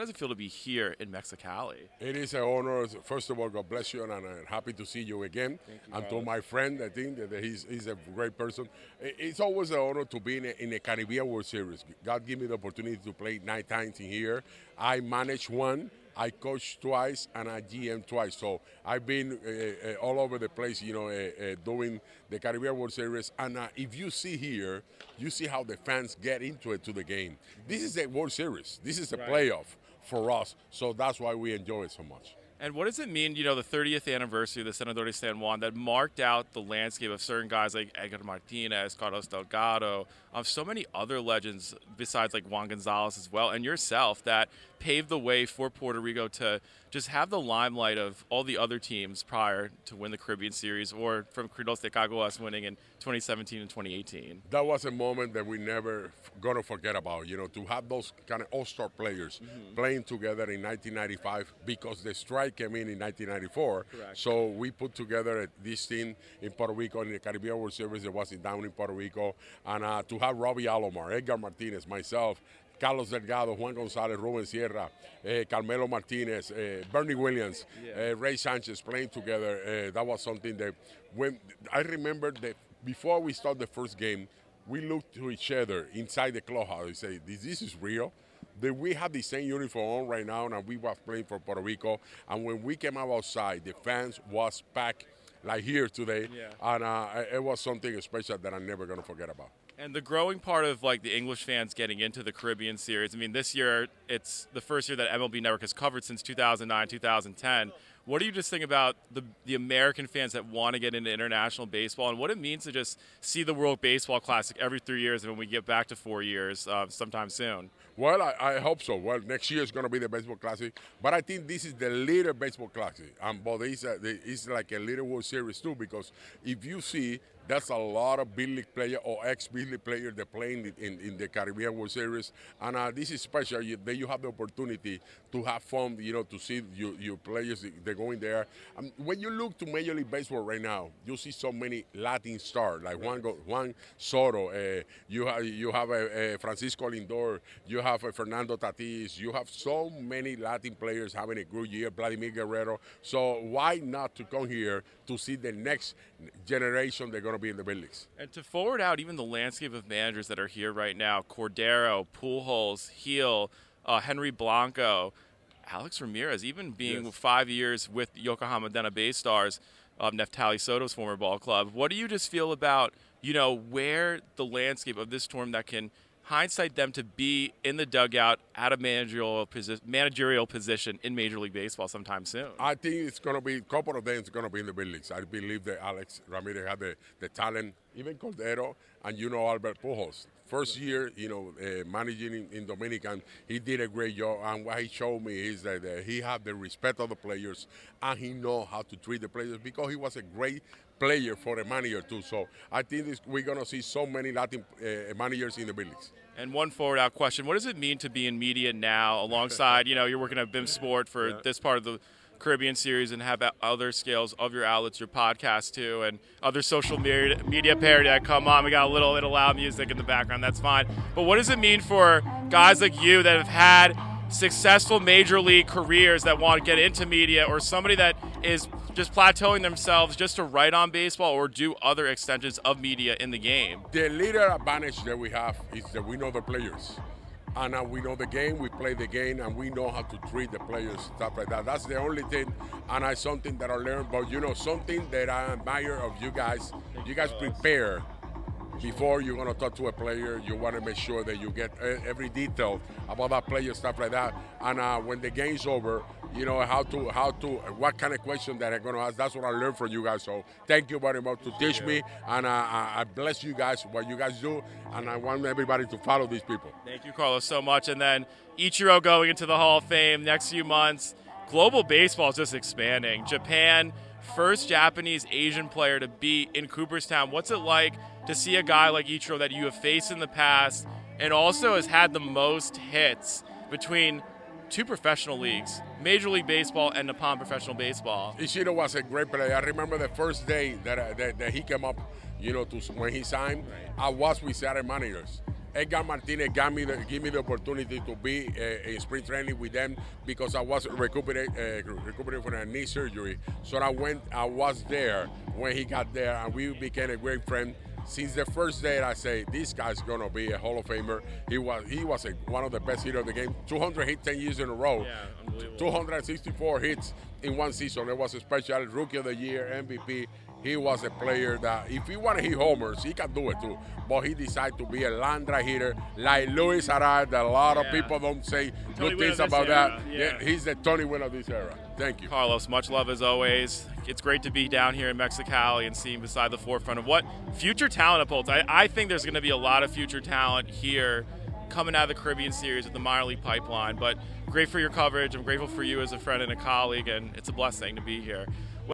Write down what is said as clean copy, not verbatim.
How does it feel to be here in Mexicali? It is an honor. First of all, God bless you, and I'm happy to see you again. Thank you, And to Carlos. my friend, I think that he's a great person. It's always an honor to be in a Caribbean World Series. God gave me the opportunity to play 9 times in here. I managed one. I coached twice and I GM twice, so I've been all over the place, doing the Caribbean World Series. And if you see here, you see how the fans get into it to the game. This is a World Series. This is a playoff for us, so that's why we enjoy it so much. And what does it mean, the 30th anniversary of the Senador de San Juan that marked out the landscape of certain guys like Edgar Martinez, Carlos Delgado, so many other legends besides like Juan Gonzalez as well, and yourself that paved the way for Puerto Rico to just have the limelight of all the other teams prior to win the Caribbean Series or from Cridos de Caguas winning in 2017 and 2018? That was a moment that we never gonna forget about. To have those kind of all-star players playing together in 1995 because the strike came in 1994. Correct. So we put together this team in Puerto Rico in the Caribbean World Series. It was down in Puerto Rico, and to have Robbie Alomar, Edgar Martinez, myself, Carlos Delgado, Juan Gonzalez, Ruben Sierra, Carmelo Martinez, Bernie Williams, Ray Sanchez playing together. That was something that when I remember that before we start the first game, we looked to each other inside the clubhouse and say, this is real. That we have the same uniform on right now, and we was playing for Puerto Rico. And when we came out outside, the fans was packed like here today. And it was something special that I'm never going to forget about. And the growing part of like the English fans getting into the Caribbean Series. I mean, this year it's the first year that MLB Network has covered since 2009, 2010. What do you just think about the American fans that want to get into international baseball and what it means to just see the World Baseball Classic every 3 years and when we get back to 4 years sometime soon? Well, I hope so. Well, next year is going to be the Baseball Classic, but I think this is the little Baseball Classic. But it's like a little World Series too, because if you see, that's a lot of big league player or ex-big league players that playing in the Caribbean World Series, and this is special. Then you have the opportunity to have fun, to see your players they're going there. When you look to Major League Baseball right now, you see so many Latin stars like Juan Soto. You have Francisco Lindor. You have Fernando Tatis. You have so many Latin players having a good year. Vladimir Guerrero. So why not to come here to see the next generation they're going to be in the big leagues? And to forward out even the landscape of managers that are here right now, Cordero, Pujols, Heel, Henry Blanco, Alex Ramirez, even being 5 years with Yokohama Dena Bay Stars, Neftali Soto's former ball club. What do you just feel about, where the landscape of this tournament that can hindsight them to be in the dugout at a managerial position in Major League Baseball sometime soon? I think it's going to be a couple of days. It's going to be in the big leagues. I believe that Alex Ramirez had the talent, even Cordero, and Albert Pujols. First year, managing in Dominican, he did a great job. And what he showed me is that he had the respect of the players, and he know how to treat the players because he was a great player for a manager too. So I think we're going to see so many Latin managers in the big leagues. And one forward-out question, what does it mean to be in media now alongside, you're working at BIM Sport for this part of the Caribbean Series and have other scales of your outlets, your podcast too, and other social media parody that come on. We got a little bit of loud music in the background, that's fine. But what does it mean for guys like you that have had successful major league careers that want to get into media, or somebody that is just plateauing themselves just to write on baseball or do other extensions of media in the game? The little advantage that we have is that we know the players. And we know the game, we play the game, and we know how to treat the players, stuff like that. That's the only thing, and it's something that I learned. But something that I admire of you guys. You guys prepare before you're gonna talk to a player. You want to make sure that you get every detail about that player, stuff like that. And when the game's over, what kind of question that I'm gonna ask. That's what I learned from you guys. So thank you very much to teach me, and I bless you guys what you guys do, and I want everybody to follow these people. Thank you, Carlos, so much. And then Ichiro going into the Hall of Fame next few months. Global baseball is just expanding. Japan, first Japanese Asian player to be in Cooperstown. What's it like to see a guy like Ichiro that you have faced in the past and also has had the most hits between two professional leagues, Major League Baseball and Nippon Professional Baseball? Ichiro was a great player. I remember the first day that he came up, when he signed, I was with Seattle managers. Edgar Martinez gave me the opportunity to be in spring training with them because I was recuperating from a knee surgery. So I was there when he got there, and we became a great friend. Since the first day, I say this guy's gonna be a Hall of Famer. He was one of the best hitters of the game. 200 hits 10 years in a row. Yeah, unbelievable. 264 hits in one season. There was a special Rookie of the Year, MVP. He was a player that if he wanted to hit homers, he can do it too. But he decided to be a line drive hitter like Luis Arraez. That a lot of people don't say Tony good Wynn things of this about era, that. yeah. He's the Tony Wynn of this era. Thank you. Carlos, much love as always. It's great to be down here in Mexicali and seeing beside the forefront of what future talent upholds. I think there's going to be a lot of future talent here coming out of the Caribbean Series with the minor league pipeline. But great for your coverage. I'm grateful for you as a friend and a colleague, and it's a blessing to be here.